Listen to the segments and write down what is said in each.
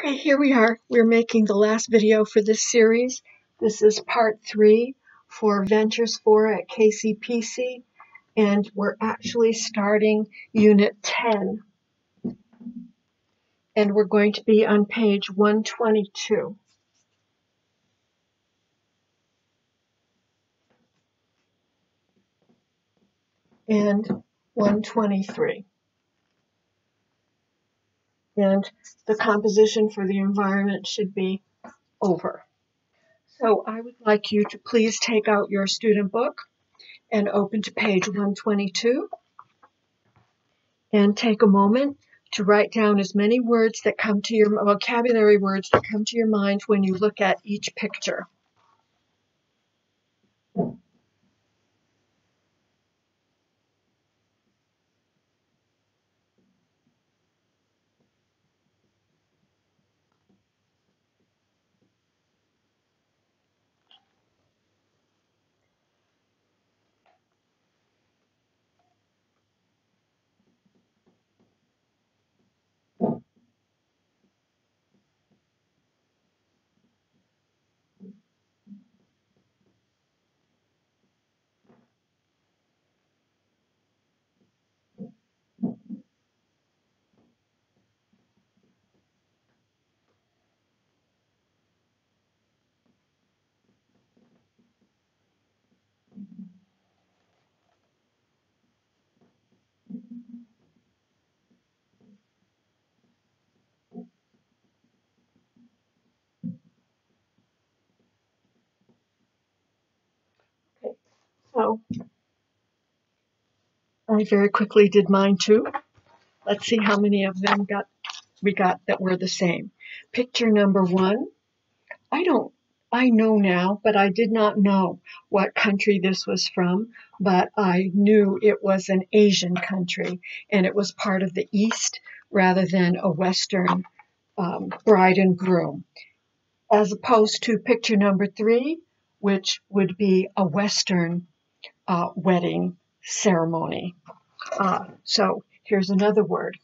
Okay, here we are. We're making the last video for this series. This is part 3 for VEN4 at Kcpc, and we're actually starting Unit 10. And we're going to be on page 122. And 123. And the composition for the environment should be over. So I would like you to please take out your student book and open to page 122 and take a moment to write down as many words that come to your vocabulary words that come to your mind when you look at each picture. Okay, so I very quickly did mine too. Let's see how many of them we got that were the same. Picture number 1. I know now, but I did not know what country this was from, but I knew it was an Asian country, and it was part of the East rather than a Western bride and groom, as opposed to picture number 3, which would be a Western wedding ceremony. So here's another word.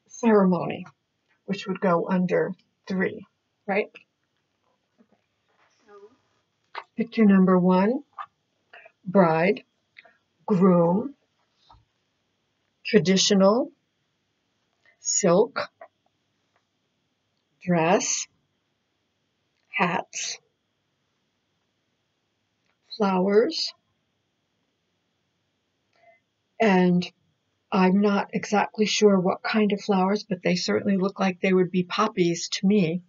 Ceremony, which would go under 3, right? So picture number 1, bride, groom, traditional, silk, dress, hats, flowers, and I'm not exactly sure what kind of flowers, but they certainly look like they would be poppies to me.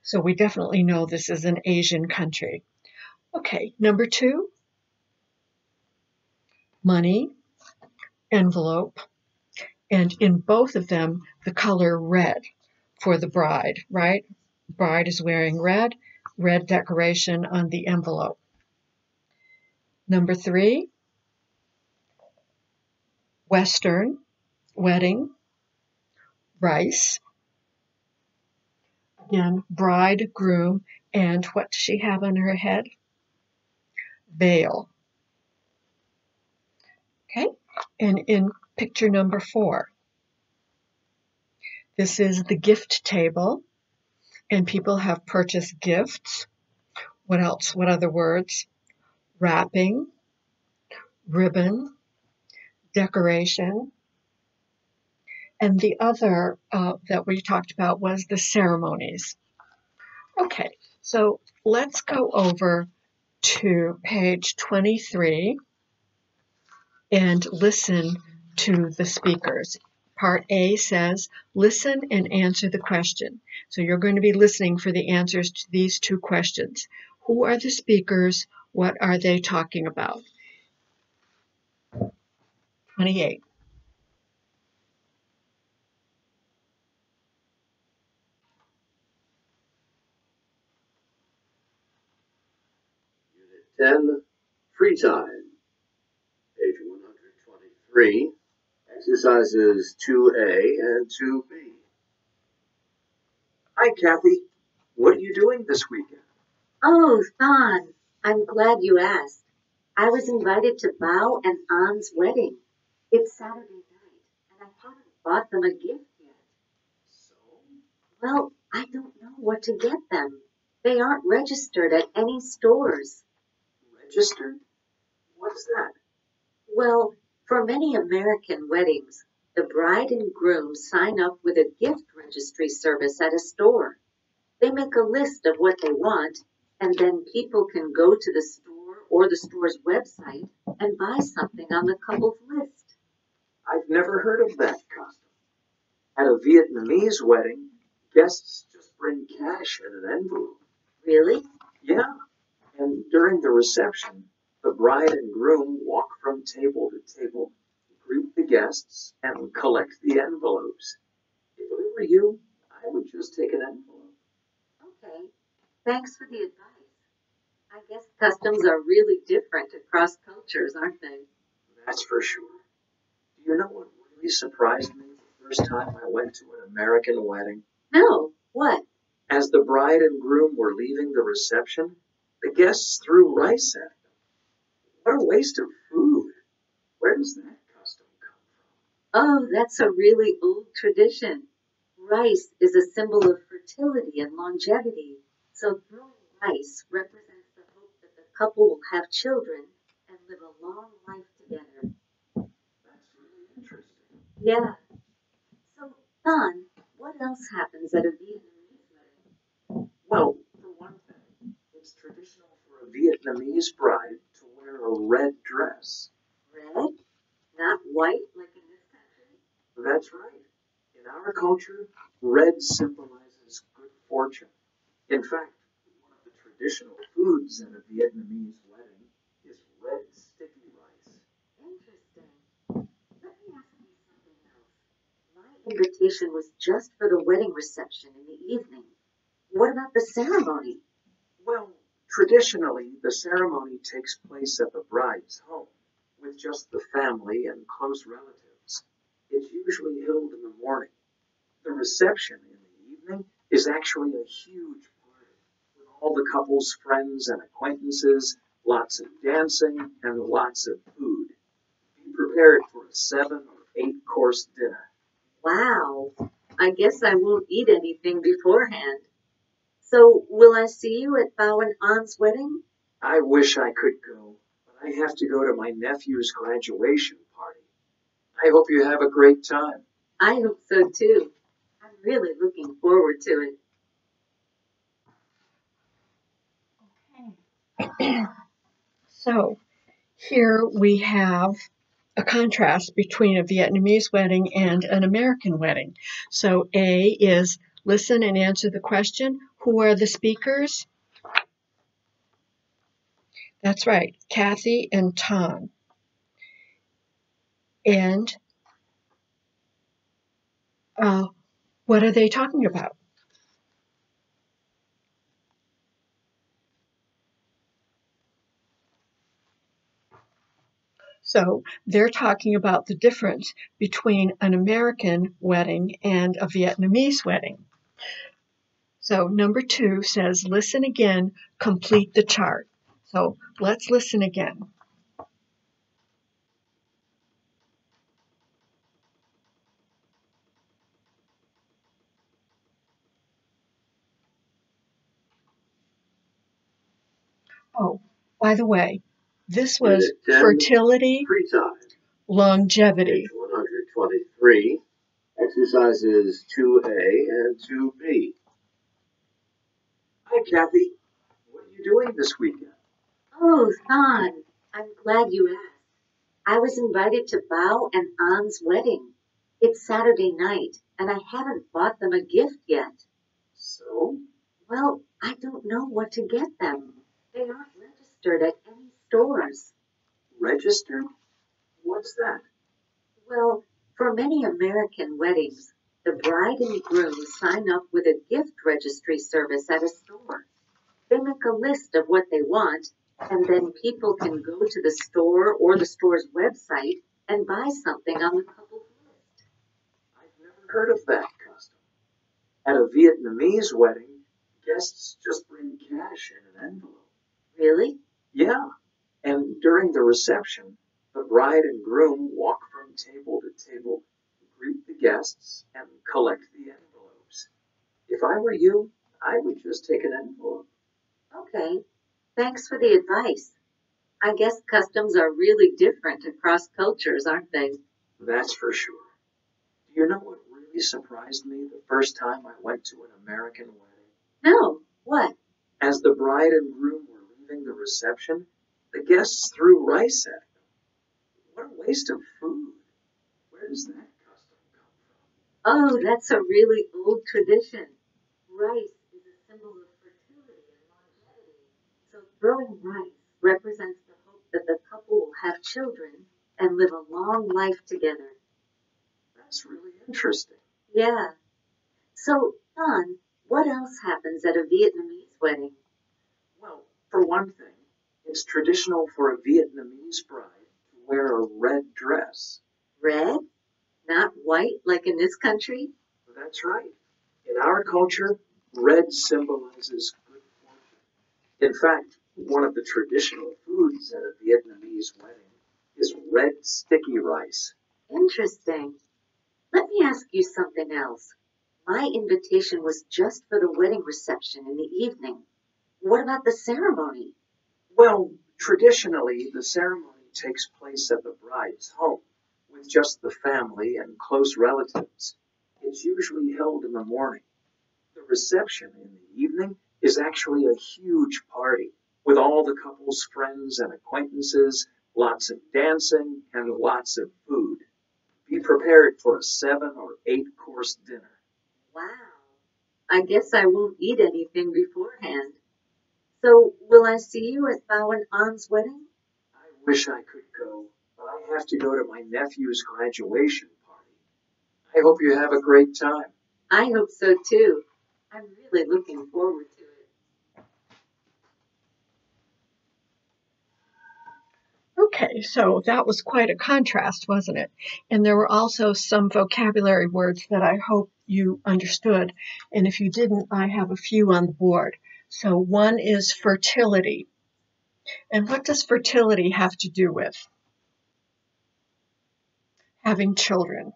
So we definitely know this is an Asian country. Okay, number 2, money, envelope, and in both of them, the color red for the bride, right? Bride is wearing red, red decoration on the envelope. Number 3, Western, wedding, rice, again, bride, groom, and what does she have on her head? Veil. Okay, and in picture number 4, this is the gift table, and people have purchased gifts. What else? What other words? Wrapping, ribbon, decoration, and the other that we talked about was the ceremonies. Okay, so let's go over to page 23 and listen to the speakers. Part A says, listen and answer the question. So you're going to be listening for the answers to these 2 questions. Who are the speakers? What are they talking about? 28. Unit 10, free time. Page 123, exercises 2A and 2B. Hi, Kathy. What are you doing this weekend? Oh, Thon, I'm glad you asked. I was invited to Bao and An's wedding. It's Saturday night, and I bought them a gift yet. So, Well, I don't know what to get them. They aren't registered at any stores. registered? What's that? Well, for many American weddings, the bride and groom sign up with a gift registry service at a store. They make a list of what they want, and then people can go to the store or the store's website and buy something on the couple's list. I've never heard of that custom. At a Vietnamese wedding, guests just bring cash in an envelope. Really? Yeah, and during the reception, the bride and groom walk from table to table, greet the guests, and collect the envelopes. If I were you, I would just take an envelope. Okay. Thanks for the advice. I guess customs are really different across cultures, aren't they? That's for sure. Do you know what really surprised me the first time I went to an American wedding? No. What? As the bride and groom were leaving the reception, the guests threw rice at them. What a waste of food. Where does that custom come Oh, that's a really old tradition. Rice is a symbol of fertility and longevity, so throwing rice represents the hope that the couple will have children and live a long life together. from? That's really interesting. Yeah. So, Don, what else happens at a Vietnamese wedding? Well, for one thing, it's traditional for a Vietnamese bride to wear a red dress. Red? Not white like in this country? That's right. In our culture, red symbolizes good fortune. In fact, one of the traditional foods at a Vietnamese wedding is red sticky rice. Interesting. Let me ask you something else. My invitation was just for the wedding reception in the evening. What about the ceremony? Well, traditionally, the ceremony takes place at the bride's home, with just the family and close relatives. It's usually held in the morning. The reception in the evening is actually a huge party, with all the couple's friends and acquaintances, lots of dancing, and lots of food. Be prepared for a 7 or 8 course dinner. Wow. I guess I won't eat anything beforehand. So, will I see you at Bao and An's wedding? I wish I could go, but I have to go to my nephew's graduation party. I hope you have a great time. I hope so too. I'm really looking forward to it. So here we have a contrast between a Vietnamese wedding and an American wedding. So A is listen and answer the question, who are the speakers? That's right, Kathy and Tom. And what are they talking about? So they're talking about the difference between an American wedding and a Vietnamese wedding. So number 2 says, listen again, complete the chart. So let's listen again. Oh, by the way, this was Unit 10, fertility, Free time. longevity. Page 123. Exercises 2A and 2B. Hi, Kathy. What are you doing this weekend? Oh, Thon, I'm glad you asked. I was invited to Bao and An's wedding. It's Saturday night, and I haven't bought them a gift yet. So, Well, I don't know what to get them. They aren't registered at any stores. registered? What's that? Well, for many American weddings, the bride and groom sign up with a gift registry service at a store. They make a list of what they want, and then people can go to the store or the store's website and buy something on the couple's list. I've never heard of that custom. At a Vietnamese wedding, guests just bring cash in an envelope. Really? Yeah, and during the reception, the bride and groom walk from table to table, greet the guests and collect the envelopes. If I were you, I would just take an envelope. Okay, thanks for the advice. I guess customs are really different across cultures, aren't they? That's for sure. Do you know what really surprised me the first time I went to an American wedding? No, what? As the bride and groom were leaving the reception, the guests threw rice at them. What a waste of food. Where does that custom come from? Oh, that's a really old tradition. Rice is a symbol of fertility and longevity. So throwing rice represents the hope that the couple will have children and live a long life together. That's really interesting. Yeah. So, Don, what else happens at a Vietnamese wedding? Well, for one thing, it's traditional for a Vietnamese bride to wear a red dress. Red? Not white like in this country? That's right. In our culture, red symbolizes good fortune. In fact, one of the traditional foods at a Vietnamese wedding is red sticky rice. Interesting. Let me ask you something else. My invitation was just for the wedding reception in the evening. What about the ceremony? Well, traditionally, the ceremony takes place at the bride's home with just the family and close relatives. It's usually held in the morning. The reception in the evening is actually a huge party with all the couple's friends and acquaintances, lots of dancing, and lots of food. Be prepared for a 7 or 8-course dinner. Wow. I guess I won't eat anything beforehand. So, will I see you at Bao and An's wedding? I wish I could go, but I have to go to my nephew's graduation party. I hope you have a great time. I hope so too. I'm really looking forward to it. Okay, so that was quite a contrast, wasn't it? And there were also some vocabulary words that I hope you understood. And if you didn't, I have a few on the board. So one is fertility. And what does fertility have to do with? Having children.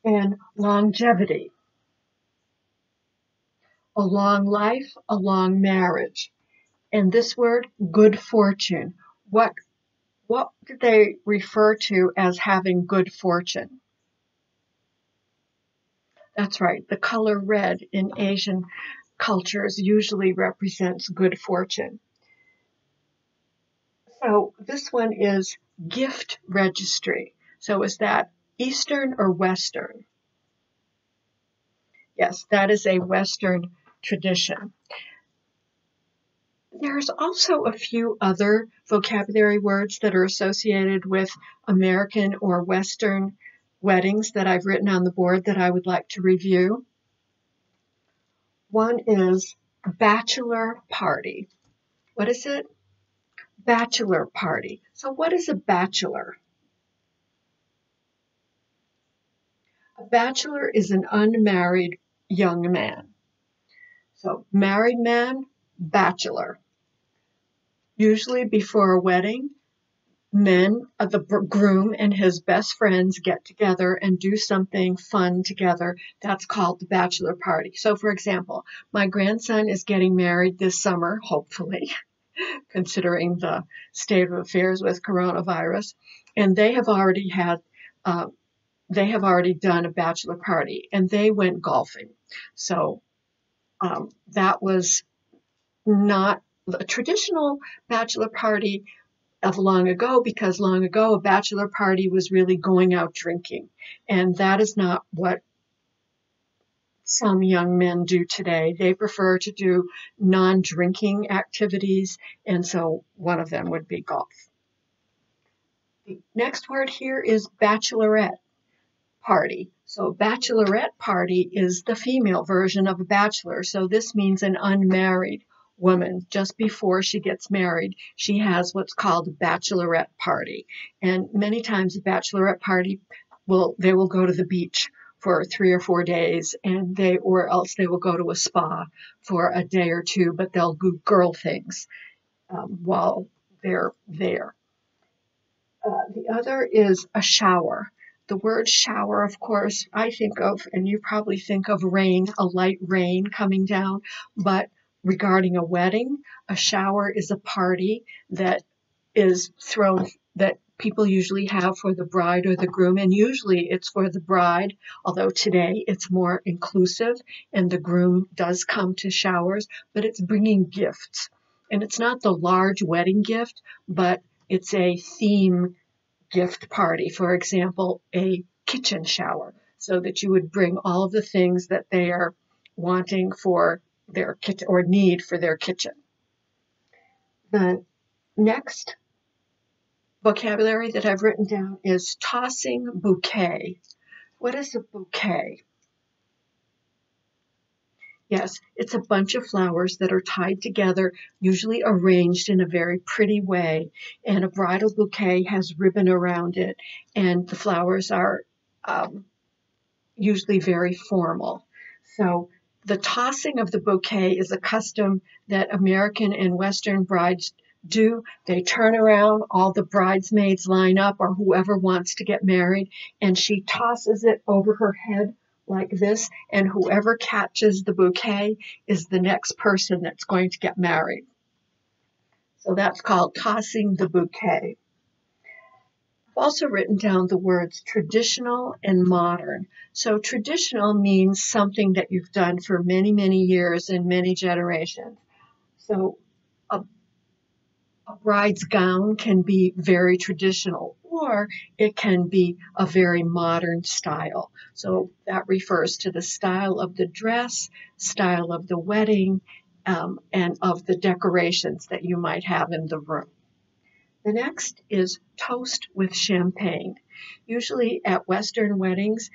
And longevity. A long life, a long marriage. And this word, good fortune. What do they refer to as having good fortune? That's right. The color red in Asian cultures usually represents good fortune. So this one is gift registry. So is that Eastern or Western? Yes, that is a Western tradition. There's also a few other vocabulary words that are associated with American or Western weddings that I've written on the board that I would like to review. One is bachelor party. What is it? Bachelor party. So what is a bachelor? A bachelor is an unmarried young man. So married man, bachelor. Usually before a wedding, the groom and his best friends get together and do something fun together. That's called the bachelor party. So for example, my grandson is getting married this summer, hopefully, considering the state of affairs with coronavirus. And they have already done a bachelor party, and they went golfing. So that was not a traditional bachelor party of long ago, because long ago a bachelor party was really going out drinking, and that is not what some young men do today. They prefer to do non-drinking activities, and so one of them would be golf. The next word here is bachelorette party. So bachelorette party is the female version of a bachelor, so this means an unmarried woman. Just before she gets married, she has what's called a bachelorette party. And many times a bachelorette party they will go to the beach for 3 or 4 days, or else they will go to a spa for a day or two, but they'll do girl things while they're there. The other is a shower. The word shower, of course, I think of, and you probably think of rain, a light rain coming down, but regarding a wedding, a shower is a party that is thrown, that people usually have for the bride or the groom, and usually it's for the bride, although today it's more inclusive and the groom does come to showers, but it's bringing gifts. And it's not the large wedding gift, but it's a theme gift party. For example, a kitchen shower, so that you would bring all of the things that they are wanting for their kitchen or need for their kitchen. The next vocabulary that I've written down is tossing bouquet. What is a bouquet? Yes, it's a bunch of flowers that are tied together, usually arranged in a very pretty way, and a bridal bouquet has ribbon around it, and the flowers are usually very formal. So the tossing of the bouquet is a custom that American and Western brides do. They turn around, all the bridesmaids line up, or whoever wants to get married, and she tosses it over her head like this, and whoever catches the bouquet is the next person that's going to get married. So that's called tossing the bouquet. I've also written down the words traditional and modern. So traditional means something that you've done for many, many years and many generations. So a bride's gown can be very traditional, or it can be a very modern style. So that refers to the style of the dress, style of the wedding, and of the decorations that you might have in the room. The next is toast with champagne. Usually at Western weddings,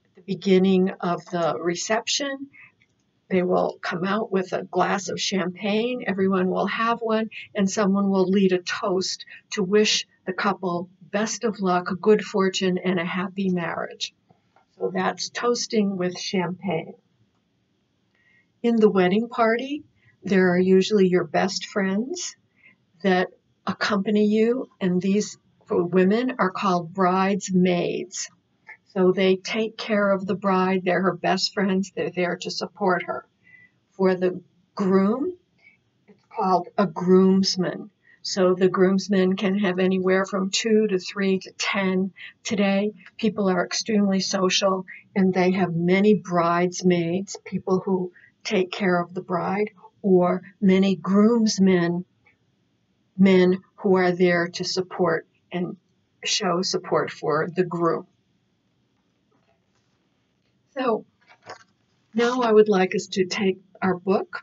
at the beginning of the reception, they will come out with a glass of champagne, everyone will have one, and someone will lead a toast to wish the couple best of luck, good fortune, and a happy marriage. So that's toasting with champagne. In the wedding party, there are usually your best friends that accompany you, and these, for women, are called bridesmaids. So they take care of the bride. They're her best friends. They're there to support her. For the groom, it's called a groomsman. So the groomsmen can have anywhere from 2 to 3 to 10. Today, people are extremely social, and they have many bridesmaids, people who take care of the bride, or many groomsmen, men who are there to support and show support for the groom. So now I would like us to take our book,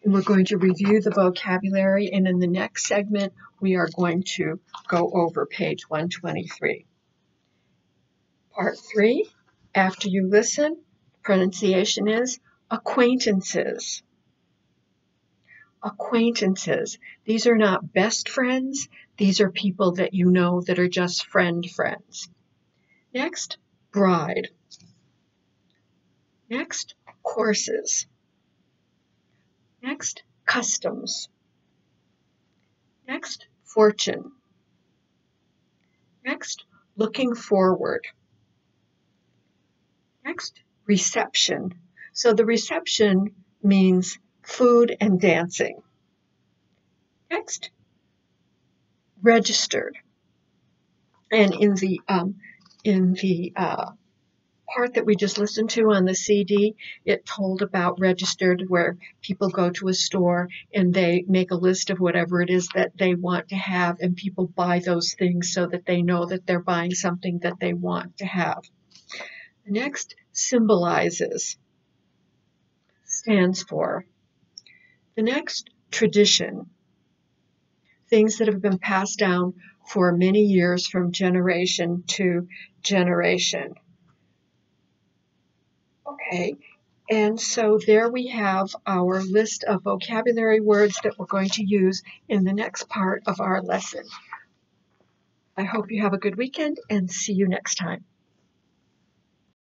and we're going to review the vocabulary, and in the next segment we are going to go over page 123. Part 3, after you listen, pronunciation is acquaintances. Acquaintances. These are not best friends. These are people that you know that are just friends. Next, bride. Next, courses. Next, customs. Next, fortune. Next, looking forward. Next, reception. So the reception means food and dancing. Next, registered. And in the part that we just listened to on the CD, it told about registered, where people go to a store and they make a list of whatever it is that they want to have, and people buy those things so that they know that they're buying something that they want to have. The next, symbolizes, stands for. The next, tradition, things that have been passed down for many years from generation to generation. Okay, and so there we have our list of vocabulary words that we're going to use in the next part of our lesson. I hope you have a good weekend and see you next time.